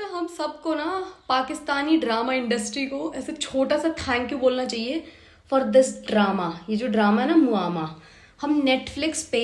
लगता है हम सबको ना पाकिस्तानी ड्रामा इंडस्ट्री को ऐसे छोटा सा थैंक यू बोलना चाहिए फॉर दिस ड्रामा। ये जो ड्रामा है ना मुआमा, हम नेटफ्लिक्स पे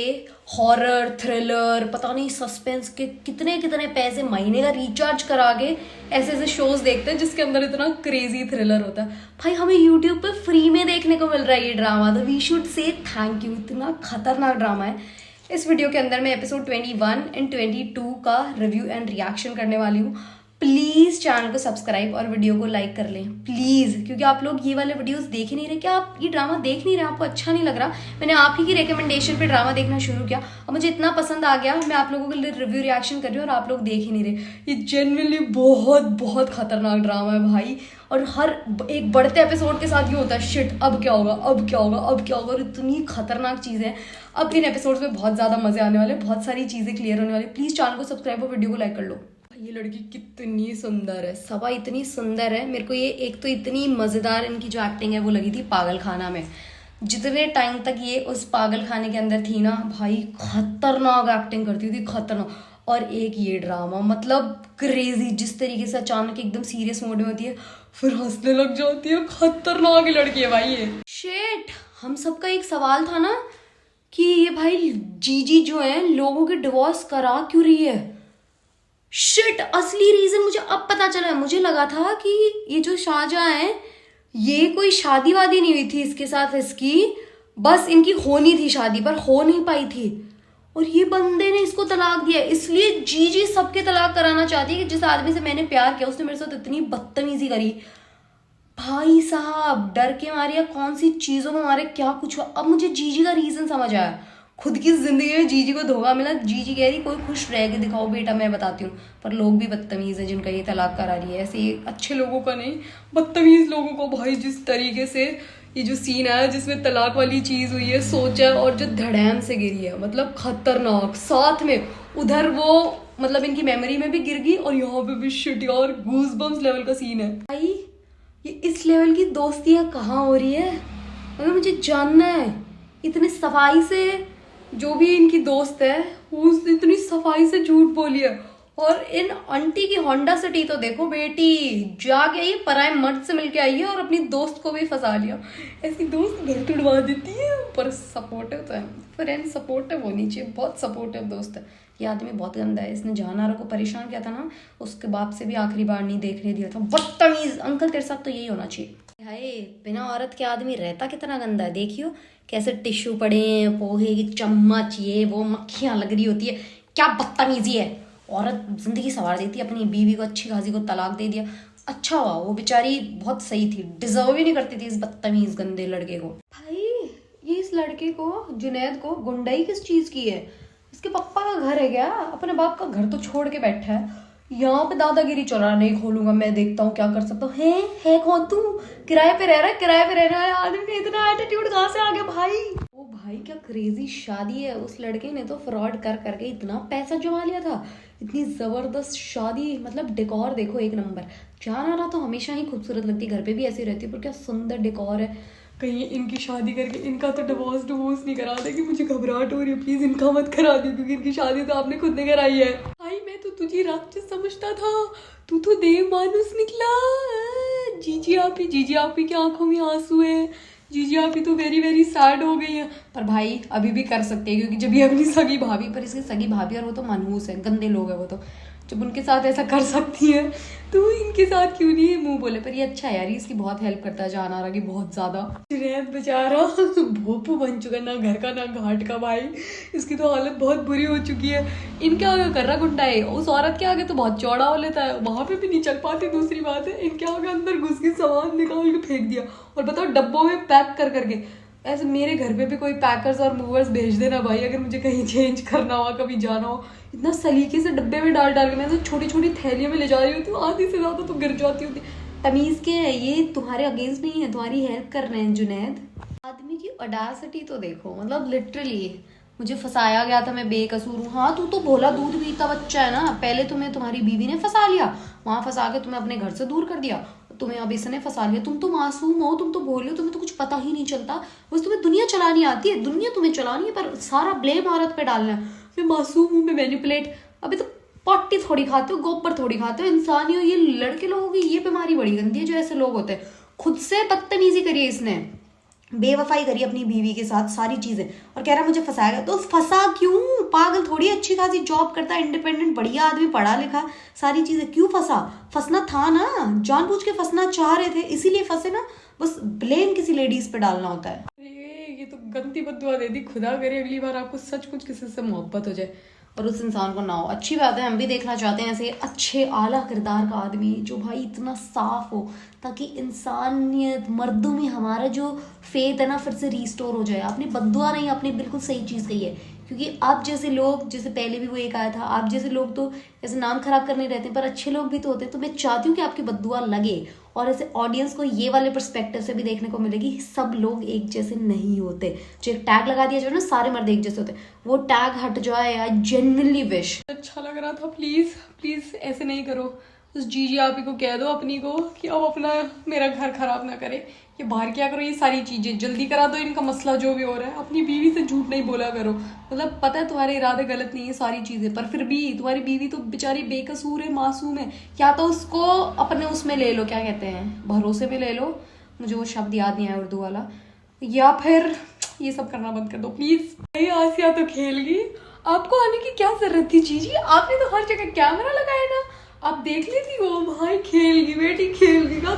हॉरर थ्रिलर पता नहीं सस्पेंस के कितने कितने पैसे महीने का रिचार्ज करा के ऐसे ऐसे शोज देखते हैं जिसके अंदर इतना क्रेजी थ्रिलर होता है। भाई हमें यूट्यूब पे फ्री में देखने को मिल रहा है ये ड्रामा, तो we should say thank you. इतना खतरनाक ड्रामा है। इस वीडियो के अंदर मैं एपिसोड 21 एंड 22 का रिव्यू एंड रिएक्शन करने वाली हूँ। प्लीज़ चैनल को सब्सक्राइब और वीडियो को लाइक कर लें प्लीज़, क्योंकि आप लोग ये वाले वीडियोस देख ही नहीं रहे। क्या आप ये ड्रामा देख नहीं रहे? आपको अच्छा नहीं लग रहा? मैंने आप ही की रिकमेंडेशन पे ड्रामा देखना शुरू किया और मुझे इतना पसंद आ गया, मैं आप लोगों के लिए रिव्यू रिएक्शन कर रही हूँ और आप लोग देख ही नहीं रहे। ये जेन्युइनली बहुत बहुत खतरनाक ड्रामा है भाई। और हर एक बढ़ते एपिसोड के साथ ये होता है, शिट अब क्या होगा, अब क्या होगा, अब क्या होगा। और इतनी खतरनाक चीज़ें हैं। अब इन एपिसोड्स में बहुत ज़्यादा मजे आने वाले, बहुत सारी चीज़ें क्लियर होने वाली। प्लीज़ चैनल को सब्सक्राइब और वीडियो को लाइक कर लो। ये लड़की कितनी सुंदर है, सबा इतनी सुंदर है। मेरे को ये एक तो इतनी मज़ेदार इनकी जो एक्टिंग है वो लगी थी पागल खाना में। जितने टाइम तक ये उस पागल खाने के अंदर थी ना भाई, खतरनाक एक्टिंग करती थी, खतरनाक। और एक ये ड्रामा मतलब क्रेजी, जिस तरीके से अचानक एकदम सीरियस मोड में होती है फिर हंसने लग जाती है। खतरनाक लड़की है भाई ये। शेट, हम सबका एक सवाल था ना कि ये भाई जीजी जो है लोगों के डिवोर्स करा क्यों रही है। शिट, असली रीजन मुझे अब पता चला है। मुझे लगा था कि ये जो शाहजहां है ये कोई शादी वादी नहीं हुई थी इसके साथ, इसकी बस इनकी होनी थी शादी पर हो नहीं पाई थी और ये बंदे ने इसको तलाक दिया। इसलिए जीजी सबके तलाक कराना चाहती है कि जिस आदमी से मैंने प्यार किया उसने मेरे साथ इतनी बदतमीजी करी। भाई साहब डर के मारे या कौन सी चीजों में मारे क्या कुछ हुआ। अब मुझे जीजी का रीजन समझ आया। खुद की जिंदगी में जीजी को धोखा मिला। जीजी कह रही कोई खुश रह के दिखाओ बेटा, मैं बताती हूँ। पर लोग भी बदतमीज है जिनका ये तलाक करा रही है। ऐसे अच्छे लोगों का नहीं, बदतमीज लोगों को। भाई जिस तरीके से ये जो सीन आया जिसमें तलाक वाली चीज हुई है सोचा, और जो धड़ाम से गिरी है मतलब खतरनाक। साथ में उधर वो मतलब इनकी मेमोरी में भी गिर गई और यहाँ पे भी शिट यार, गूज बम्स लेवल का सीन है भाई। ये इस लेवल की दोस्तियाँ कहाँ हो रही है मतलब मुझे जानना है। इतनी सफाई से जो भी इनकी दोस्त है उस इतनी सफाई से झूठ बोली है। और इन आंटी की होंडा सिटी तो देखो बेटी, जाके आई पराए मर्द से मिलके आई है और अपनी दोस्त को भी फंसा लिया। ऐसी दोस्त घर तुड़वा देती है। पर सपोर्टिव तो है, फ्रेंड सपोर्टिव होनी चाहिए, बहुत सपोर्टिव दोस्त है। ये आदमी बहुत गंदा है। इसने जहानारा को परेशान किया था ना, उसके बाप से भी आखिरी बार नहीं देखने दिया था। बदतमीज अंकल, तेरे साथ तो यही होना चाहिए। हाय, बिना औरत के आदमी रहता कितना गंदा है। देखियो कैसे टिश्यू पड़े हैं, पोहे की चम्मच, ये वो मक्खियां लग रही होती है। क्या बदतमीजी है। औरत जिंदगी संवार देती है, अपनी बीवी को अच्छी खासी को तलाक दे दिया। अच्छा हुआ, वो बेचारी बहुत सही थी, डिजर्व ही नहीं करती थी इस बदतमीज गंदे लड़के को। भाई ये इस लड़के को, जुनैद को गुंडाई किस चीज की है? इसके पप्पा का घर है क्या? अपने बाप का घर तो छोड़ के बैठा है, यहाँ पे दादागिरी चला। नहीं खोलूंगा, मैं देखता हूँ क्या कर सकता हूँ। है कौन तू? किराए पे रह रहा है, किराए पे रहने वाले आदमी का इतना एटीट्यूड कहाँ से आ गया भाई? ओ भाई क्या क्रेजी शादी है। उस लड़के ने तो फ्रॉड कर करके इतना पैसा जमा लिया था। इतनी जबरदस्त शादी, मतलब डेकोर देखो एक नंबर। जहानारा तो हमेशा ही खूबसूरत लगती, घर पे भी ऐसी रहती है, पर क्या सुंदर डेकोर है। कहीं इनकी शादी करके इनका तो डिवोर्स नहीं करा दे कि मुझे घबराहट हो रही है। प्लीज इनका मत करा दे, क्योंकि इनकी शादी तो आपने खुद ने कराई है। भाई मैं तो तुझे राक्षस समझता था, तू तो देव मानुस निकला। जीजी आप ही की आंखों में आंसू है। जीजी आप ही तो वेरी वेरी सैड हो गई है। पर भाई अभी भी कर सकते हैं, क्योंकि जब ये अपनी सगी भाभी, पर इसकी सगी भाभी और वो तो मनहूस है, गंदे लोग है वो तो, जब उनके साथ ऐसा कर सकती है तो इनके साथ क्यों नहीं मुंह बोले। पर ये अच्छा है यार, इसकी बहुत हेल्प करता है जहानारा की, बहुत ज्यादा। जुनैद बेचारा भोपू बन चुका, ना घर का ना घाट का। भाई इसकी तो हालत बहुत बुरी हो चुकी है। इनके आगे कर रहा गुंडा है, उस औरत के आगे तो बहुत चौड़ा हो लेता है, वहां पे भी नहीं चल पाती। दूसरी बात है इनके आगे अंदर घुस के सामान निकाल के फेंक दिया। और बताओ डब्बों में पैक कर करके। ऐसे मेरे घर पे भी कोई पैकर्स और मूवर्स भेज देना भाई, अगर मुझे कहीं चेंज करना हो, कभी जाना हो। इतना सलीके से डब्बे में डाल के मैं तो छोटी छोटी थैलियों में ले जा रही होती हूँ, आधी से ज्यादा तो गिर जाती होती। तमीज के है ये, तुम्हारे अगेंस्ट नहीं है, तुम्हारी हेल्प कर रहे हैं। जुनैद आदमी की ऑडासिटी तो देखो, मतलब लिटरली मुझे फंसाया गया था, मैं बेकसूर हूँ। हाँ तू तो भोला दूध पीता बच्चा है ना। पहले तुम्हें तुम्हारी बीवी ने फंसा लिया, वहां फंसा के तुम्हें अपने घर से दूर कर दिया, तुम्हें अब इसने फंसा लिया। तुम तो मासूम हो, तुम तो भोले हो, तुम्हें तो कुछ पता ही नहीं चलता। बस तुम्हें दुनिया चलानी आती है, दुनिया तुम्हें चलानी है, पर सारा ब्लेम औरत पे डालना है। मैं मासूम हूँ, मैं मैनिपुलेट। अभी तो पॉटी थोड़ी खाते हो, गोबर थोड़ी खाते हो, इंसान ही हो। ये लड़के लोगों की ये बीमारी बड़ी गंदी है जो ऐसे लोग होते हैं। खुद से बदतमीजी करी है इसने, बेवफाई करी अपनी बीवी के साथ, सारी चीजें, और कह रहा मुझे फंसाएगा। तो फंसा क्यों? पागल थोड़ी, अच्छी खासी जॉब करता है, इंडिपेंडेंट बढ़िया आदमी, पढ़ा लिखा, सारी चीजें, क्यों फंसा? फंसना था ना, जानबूझ के फंसना चाह रहे थे, इसीलिए फंसे ना। बस ब्लेम किसी लेडीज पे डालना होता है। ये तो गंदी बद्दुआ दे दी। खुदा करे अगली बार आपको सचमुच किसी से मोहब्बत हो जाए और उस इंसान को ना हो। अच्छी बात है, हम भी देखना चाहते हैं ऐसे अच्छे आला किरदार का आदमी जो भाई इतना साफ हो, ताकि इंसानियत, मर्दों में हमारा जो फेथ है ना फिर से रिस्टोर हो जाए। आपने बद्दुआ नहीं, आपने बिल्कुल सही चीज़ कही है। क्योंकि आप जैसे लोग, जैसे पहले भी वो एक आया था, आप जैसे लोग तो ऐसे नाम खराब करने रहते हैं, पर अच्छे लोग भी तो होते हैं। तो मैं चाहती हूँ कि आपकी बद्दुआ लगे और ऐसे ऑडियंस को ये वाले पर्सपेक्टिव से भी देखने को मिलेगी कि सब लोग एक जैसे नहीं होते। जो एक टैग लगा दिया जाए ना, सारे मर्द एक जैसे होते, वो टैग हट जाए। I genuinely wish. अच्छा लग रहा था, प्लीज प्लीज ऐसे नहीं करो। उस जीजी आप ही को कह दो अपनी को कि अब अपना मेरा घर खराब ना करे, ये बाहर क्या करो, ये सारी चीजें जल्दी करा दो, इनका मसला जो भी हो रहा है। अपनी बीवी से झूठ नहीं बोला करो। मतलब पता है तुम्हारे इरादे गलत नहीं है सारी चीजें, पर फिर भी तुम्हारी बीवी तो बेचारी बेकसूर है, मासूम है। या तो उसको अपने उसमें ले लो, क्या कहते हैं, भरोसे में ले लो, मुझे वो शब्द याद नहीं आया उर्दू वाला, या फिर ये सब करना बंद कर दो प्लीज। आसिया तो खेल गई, आपको आने की क्या जरूरत थी जीजी? आपने तो हर जगह कैमरा लगाया ना, आप देख लेती हो। भाई खेल गई बेटी, खेल गई का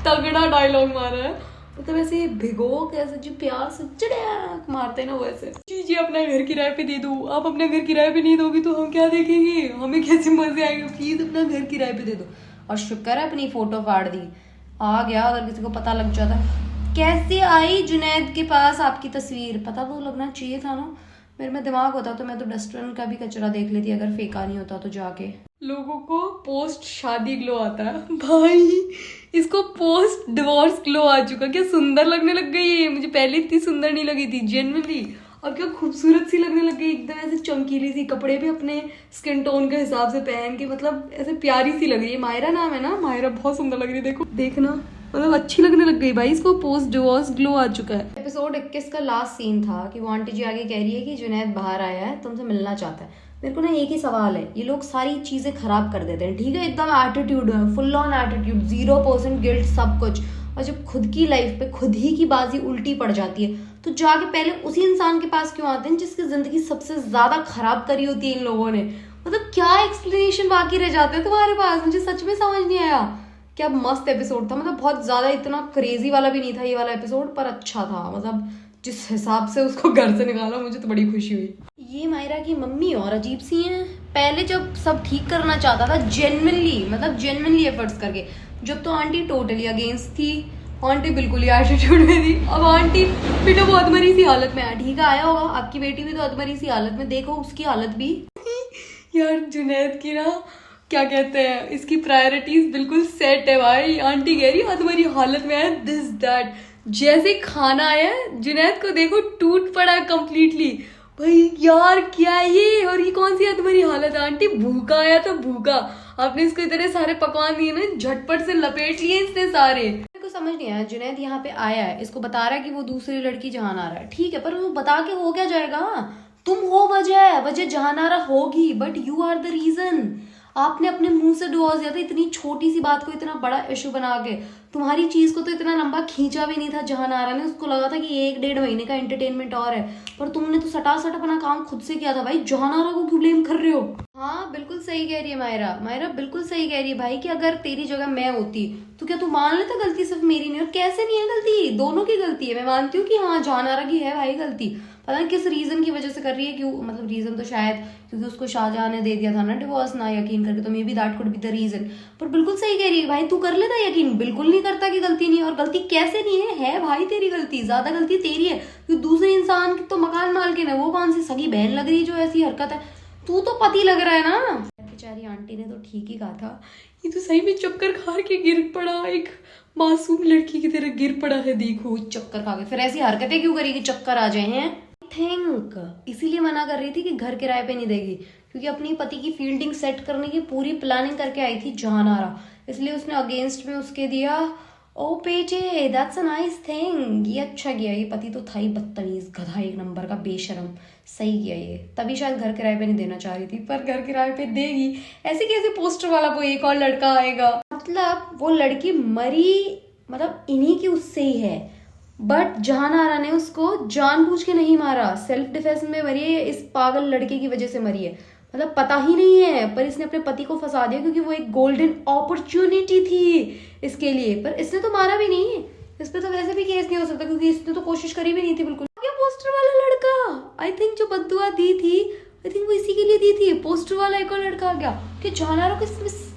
तगड़ा डायलॉग मारा है। मतलब ऐसे भिगो के ऐसे जो प्यार से चिड़ियाक मारते हैं ना, वैसे। जी अपना घर किराए पे दे दो। आप अपना घर किराए पे नहीं दोगी तो हम क्या देखेंगे? हमें कैसे मजे आएंगे? प्लीज अपना घर किराए पे दे दो। और शुक्र है अपनी फोटो फाड़ दी, आ गया अगर किसी को पता लग जाता। कैसे आई जुनैद के पास आपकी तस्वीर? पता तो लगना चाहिए था ना। मेरे में दिमाग होता तो मैं तो डस्टबिन का भी कचरा देख लेती अगर फेंका नहीं होता तो जाके। लोगों को पोस्ट शादी ग्लो आता है भाई, इसको पोस्ट डिवोर्स ग्लो आ चुका। क्या सुंदर लगने लग गई है। मुझे पहले इतनी सुंदर नहीं लगी थी जेन्युइनली, अब क्या खूबसूरत सी लगने लग गई, एकदम ऐसे चमकीली सी, कपड़े भी अपने स्किन टोन के हिसाब से पहन के, मतलब ऐसे प्यारी सी लग रही है। मायरा नाम है ना, मायरा बहुत सुंदर लग रही है। देखो देखना, मतलब अच्छी लगने लग गई भाई, इसको पोस्ट डिवोर्स ग्लो आ चुका है। एपिसोड 21 का लास्ट सीन था कि वो आंटी जी आगे कह रही है कि जुनैद बाहर आया है, तुमसे मिलना चाहता है। मेरे को ना एक ही सवाल है, ये लोग सारी चीजें खराब कर देते हैं, ठीक है, एकदम एटीट्यूड है, फुल ऑन एटीट्यूड, 0% गिल्ट, सब कुछ। और जब खुद की लाइफ पे खुद ही की बाजी उल्टी पड़ जाती है तो जाके पहले उसी इंसान के पास क्यों आते हैं जिसकी जिंदगी सबसे ज्यादा खराब करी होती है इन लोगों ने। मतलब क्या एक्सप्लेनेशन बाकी रह जाते हैं तुम्हारे पास? मुझे सच में समझ नहीं आया। क्या मस्त एपिसोड था, मतलब बहुत ज्यादा इतना क्रेजी वाला भी नहीं था ये वाला एपिसोड, पर अच्छा था। मतलब जिस हिसाब से उसको घर से निकाला, मुझे तो बड़ी खुशी हुई। ये मायरा की मम्मी और अजीब सी हैं। पहले जब सब ठीक करना चाहता था जेन्युइनली, मतलब जेन्युइनली एफर्ट्स करके, जब तो आंटी टोटली अगेंस्ट थी, आंटी बिल्कुल ही एटीट्यूड में थी। अब आंटी बेटा वो अधमरी सी हालत में है, ठीक है आया होगा, आपकी बेटी भी तो अधमरी सी हालत में, देखो उसकी हालत भी। यार जुनैद की ना क्या कहते हैं, इसकी प्रायोरिटीज बिल्कुल सेट है भाई। आंटी कह रही है तुम्हारी हालत में है, दिस दैट, जैसे खाना आया जुनैद को देखो टूट पड़ा है कंप्लीटली। भाई यार क्या है ये, और ये कौन सी तुम्हारी हालत है? आंटी भूखा आया तो भूखा, आपने इसको इतने सारे पकवान दिए ना, झटपट से लपेट लिए इसने सारे। मेरे को समझ नहीं आया, जुनैद यहाँ पे आया है, इसको बता रहा है कि वो दूसरी लड़की जहानारा है, ठीक है, पर वो बता के हो क्या जाएगा? तुम हो वजह जहानारा होगी, but you are the reason. आपने अपने मुंह से डिवोर्स दिया था, इतनी छोटी सी बात को इतना बड़ा इशू बना के। तुम्हारी चीज को तो इतना लंबा खींचा भी नहीं था जहानारा ने, उसको लगा था कि 1-1.5 महीने का एंटरटेनमेंट और है, पर तुमने तो सटासट अपना काम खुद से किया था भाई। जहानारा को क्यों ब्लेम कर रहे हो? हाँ बिल्कुल सही कह रही है मायरा, मायरा बिल्कुल सही कह रही है भाई, कि अगर तेरी जगह मैं होती तो क्या तू मान लेता गलती सिर्फ मेरी नहीं? और कैसे नहीं है गलती, दोनों की गलती है। मैं मानती हूँ कि हाँ जहानारा की है भाई गलती, पता नहीं किस रीजन की वजह से कर रही है, क्यों, मतलब रीजन तो शायद क्योंकि उसको शाहजहां ने दे दिया था ना डिवोर्स, ना यकीन करके, तो maybe that could be the reason. पर बिल्कुल सही कह रही है भाई, तू कर लेता यकीन, बिल्कुल नहीं करता कि गलती नहीं है। और गलती कैसे नहीं है भाई तेरी गलती, ज्यादा गलती तेरी है, क्योंकि दूसरे इंसान की तो मकान मालकिन है, वो कौन सी सगी बहन लग रही है जो ऐसी हरकत है, तू तो पति लग रहा है ना। बेचारी आंटी ने तो ठीक ही कहा था, ये तो सही में चक्कर खा के गिर पड़ा, एक मासूम लड़की की तरह गिर पड़ा है, देखो चक्कर खा के, फिर ऐसी हरकतें क्यों करी कि चक्कर आ जाए हैं? थिंक इसीलिए मना कर रही थी कि घर किराए पे नहीं देगी, क्योंकि अपनी पति की फील्डिंग सेट करने की पूरी प्लानिंग करके आई थी जहानारा, इसलिए उसने अगेंस्ट में उसके दिया। ओ बेटे दैट्स अ नाइस थिंग, ये अच्छा किया। ये पति तो था ही बदतमीज, गधा एक नंबर का, बेशरम, सही किया ये, तभी शायद घर किराए पे नहीं देना चाह रही थी, पर घर किराए पे देगी। ऐसे कैसे पोस्टर वाला कोई एक और लड़का आएगा, मतलब वो लड़की मरी मतलब इन्हीं की उससे ही है, बट जहान आरा ने उसको जानबूझ के नहीं मारा, सेल्फ डिफेंस में मरी है, इस पागल लड़के की वजह से मरी है। मतलब पता ही नहीं है, पर इसने अपने पति को फंसा दिया क्योंकि वो एक गोल्डन अपॉर्चुनिटी थी इसके लिए, पर इसने तो मारा भी नहीं, इस पे तो वैसे भी केस नहीं हो सकता क्योंकि इसने तो कोशिश करी भी नहीं थी बिल्कुल। क्या पोस्टर वाला लड़का, आई थिंक जो बद्दुआ दी थी, आई थिंक वो इसी के लिए दी थी। पोस्टर वाला एक और लड़का आ गया कि जानवरों को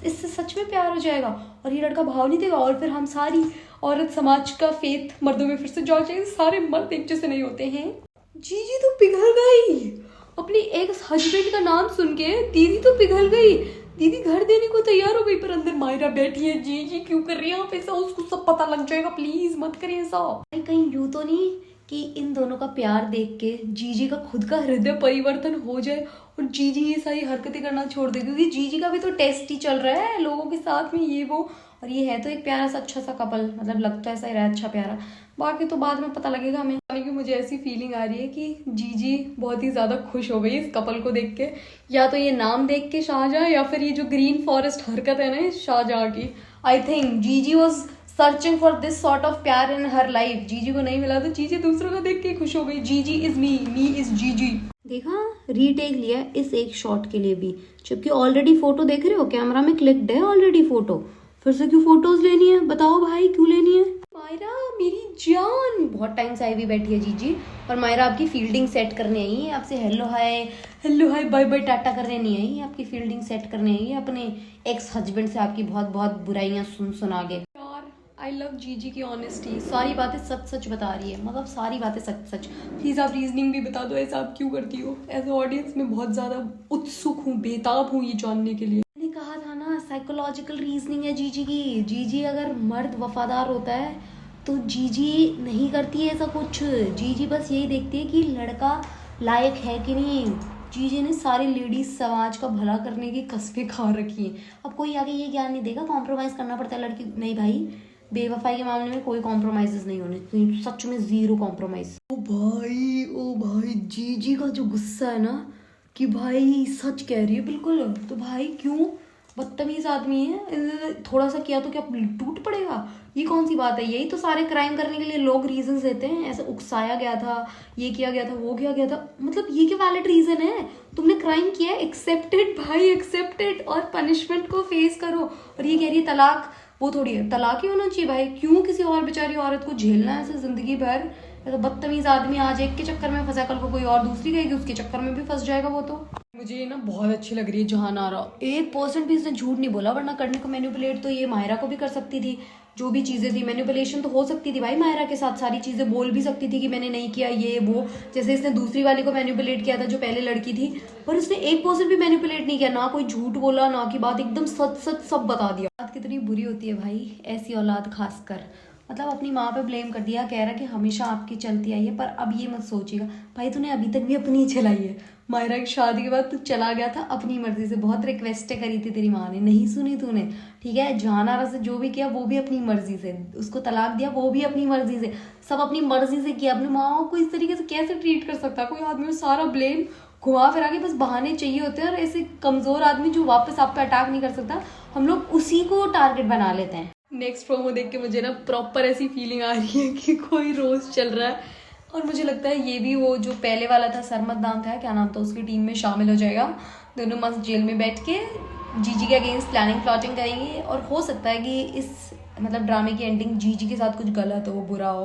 इससे सच में प्यार हो जाएगा और ये लड़का भाव नहीं देगा, और फिर हम सारी औरत समाज का फेथ मर्दों में फिर से जाग जाएगी, सारे मर्द एक जैसे नहीं होते हैं। जीजी तो पिघल गई, अपनी एक्स हस्बैंड का नाम सुन के दीदी तो पिघल गई, दीदी घर देने को तैयार हो गई, पर अंदर मायरा बैठी है, जी क्यों कर रही है आप ऐसा, उसको सब पता लग जाएगा, प्लीज मत करिए ऐसा। कहीं यूं तो नहीं कि इन दोनों का प्यार देख के जीजी का खुद का हृदय परिवर्तन हो जाए और जीजी ये सारी हरकतें करना छोड़ दे, क्योंकि जीजी का भी तो टेस्ट ही चल रहा है लोगों के साथ में ये वो, और ये है तो एक प्यारा सा अच्छा सा कपल, मतलब लगता है ऐसा ही रहा अच्छा प्यारा, बाकी तो बाद में पता लगेगा हमें। कि मुझे ऐसी फीलिंग आ रही है कि जीजी बहुत ही ज्यादा खुश हो गई इस कपल को देख के, या तो ये नाम देख के शाहजहां, या फिर ये जो ग्रीन फॉरेस्ट हरकत है ना शाहजहां की, आई थिंक जीजी was searching for this sort of प्यार इन हर लाइफ। जीजी को नहीं मिला तो जीजी दूसरों को देख के खुश हो गई, जीजी इज मी इज जीजी। देखा, रीटेक लिया इस एक शॉट के लिए भी, जबकि ऑलरेडी फोटो देख रहे हो कैमरा में क्लिक्ड है ऑलरेडी फोटो, फिर से क्यों फोटोज लेनी है, बताओ भाई क्यों लेनी है। मायरा मेरी जान, बहुत टाइम से आई हुई बैठी है जीजी, और मायरा आपकी फील्डिंग सेट करने आई है, आपसे hello hi bye bye tata करने नहीं आई, आपकी फील्डिंग सेट करने आई है, अपने एक्स हस्बैंड से आपकी बहुत बहुत बुराइयां सुन आगे। यार आई लव जीजी की ऑनेस्टी, सारी बातें सच बता रही है, मतलब सारी बातें सच। प्लीज आप रीजनिंग भी बता दो, ऐसा आप क्यों करती हो। एज ए ऑडियंस में बहुत ज्यादा उत्सुक हूँ, बेताब हूँ ये जानने के लिए। मैंने कहा था ना साइकोलॉजिकल रीजनिंग है जीजी की। जीजी अगर मर्द वफादार होता है तो जीजी नहीं करती है ऐसा कुछ, जीजी बस यही देखती है कि लड़का लायक है कि नहीं। जीजी ने सारी लेडीज समाज का भला करने की कसमें खा रखी हैं। अब कोई आगे ये ज्ञान नहीं देगा कॉम्प्रोमाइज़ करना पड़ता है लड़की, नहीं भाई, बेवफाई के मामले में कोई कॉम्प्रोमाइज़ नहीं होने, सच में जीरो कॉम्प्रोमाइज़। ओ भाई जीजी का जो गुस्सा है ना कि भाई सच कह रही है बिल्कुल, तो भाई क्यों, बदतमीज आदमी है, थोड़ा सा किया तो क्या टूट पड़ेगा, ये कौन सी बात है। यही तो सारे क्राइम करने के लिए लोग रीजन देते हैं, ऐसा उकसाया गया था, ये किया गया था, वो किया गया था, मतलब ये क्या वैलिड रीजन है। तुमने क्राइम किया, एक्सेप्टेड भाई, एक्सेप्टेड, और पनिशमेंट को फेस करो। और ये कह रही है तलाक, वो थोड़ी है, तलाक ही होना चाहिए भाई, क्यों किसी और बेचारी औरत को झेलना है ऐसे जिंदगी भर। तो बदतमीज आदमी आज एक के चक्कर में फंसा, कल को कोई और दूसरी गएगी उसके चक्कर में भी फंस जाएगा वो तो। मुझे ये ना बहुत अच्छी लग रही है जहान आरा, 1% भी इसने झूठ नहीं बोला, वरना करने को मैनिपुलेट तो ये मायरा को भी कर सकती थी, जो भी चीजें थी मैनिपुलेशन तो हो सकती थी भाई मायरा के साथ, सारी चीजें बोल भी सकती थी कि मैंने नहीं किया ये वो, जैसे इसने दूसरी वाली को मैनिपुलेट किया था जो पहले लड़की थी, पर उसने 1% भी मैनिपुलेट नहीं किया, ना कोई झूठ बोला ना की बात, एकदम सच सब बता दिया। बात कितनी बुरी होती है भाई ऐसी औलाद, खासकर मतलब अपनी माँ पे ब्लेम कर दिया, कह रहा कि हमेशा आपकी चलती आई है, पर अब ये मत सोचिएगा भाई तूने अभी तक भी अपनी ही चलाई है। मायरा की शादी के बाद तू चला गया था अपनी मर्जी से, बहुत रिक्वेस्टें करी थी तेरी माँ ने, नहीं सुनी तूने, ठीक है। जहान आरा से जो भी किया वो भी अपनी मर्जी से, उसको तलाक दिया वो भी अपनी मर्जी से, सब अपनी मर्जी से किया। अपनी माँ को इस तरीके से कैसे ट्रीट कर सकता कोई आदमी, सारा ब्लेम घुमा फिरा के बस बहाने चाहिए होते हैं, और ऐसे कमजोर आदमी जो वापस आप पे अटैक नहीं कर सकता, हम लोग उसी को टारगेट बना लेते हैं। नेक्स्ट प्रोमो देख के मुझे ना प्रॉपर ऐसी फीलिंग आ रही है कि कोई रोज चल रहा है, और मुझे लगता है ये भी वो जो पहले वाला था, सरमद नाम था, क्या नाम था, उसकी टीम में शामिल हो जाएगा। दोनों मस्त जेल में बैठ के जीजी के अगेंस्ट प्लानिंग प्लॉटिंग करेंगे, और हो सकता है कि इस मतलब ड्रामे की एंडिंग जीजी के साथ कुछ गलत हो, बुरा हो,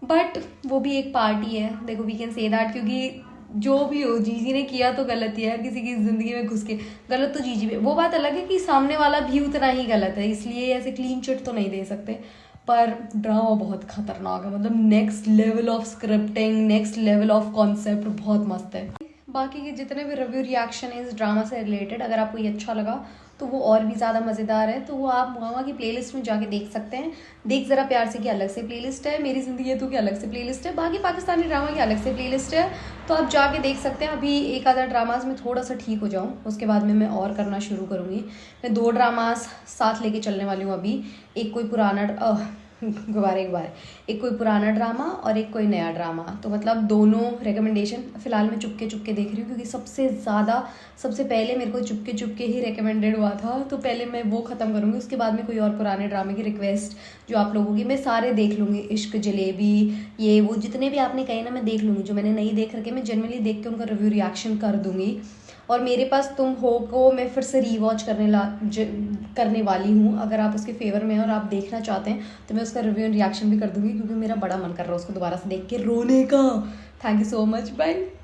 बट वो भी एक पार्टी है, देखो वी कैन से दैट, क्योंकि जो भी हो जीजी ने किया तो गलत ही है, किसी की जिंदगी में घुस के गलत तो जीजी भी, वो बात अलग है कि सामने वाला भी उतना ही गलत है, इसलिए ऐसे क्लीन चिट तो नहीं दे सकते। पर ड्रामा बहुत खतरनाक है, मतलब next level of scripting, next level of concept, बहुत मस्त है। बाकी के जितने भी रिव्यू रिएक्शन है इस ड्रामा से रिलेटेड, अगर आपको ये अच्छा लगा तो वो और भी ज़्यादा मज़ेदार है, तो वो आप मुआमा की प्लेलिस्ट में जाके देख सकते हैं। देख ज़रा प्यार से की अलग से प्लेलिस्ट है, मेरी ज़िंदगी है तो की अलग से प्लेलिस्ट है, बाकी पाकिस्तानी ड्रामा की अलग से प्लेलिस्ट है, तो आप जाके देख सकते हैं। अभी एक आधा ड्रामाज में थोड़ा सा ठीक हो जाऊँ, उसके बाद में मैं और करना शुरू करूँगी। मैं 2 ड्रामाज साथ लेके चलने वाली हूँ अभी, एक कोई पुराना गुब्बारे गुब्बारे, एक कोई पुराना ड्रामा और एक कोई नया ड्रामा। तो मतलब दोनों रिकमेंडेशन फ़िलहाल मैं चुपके चुपके देख रही हूँ, क्योंकि सबसे पहले मेरे को चुपके चुपके ही रिकमेंडेड हुआ था, तो पहले मैं वो ख़त्म करूँगी, उसके बाद में कोई और पुराने ड्रामे की रिक्वेस्ट जो आप लोगों की मैं सारे देख लूँगी। इश्क जलेबी, ये वो जितने भी आपने कहे ना मैं देख लूँगी। जो मैंने नहीं देख रखे मैं जनरली देख के उनका रिव्यू रिएक्शन कर दूँगी। और मेरे पास तुम हो को मैं फिर से रीवॉच करने वाली हूँ। अगर आप उसके फेवर में हैं और आप देखना चाहते हैं तो मैं उसका रिव्यू एंड रिएक्शन भी कर दूँगी, क्योंकि मेरा बड़ा मन कर रहा है उसको दोबारा से देख के रोने का। Thank you so much, bye.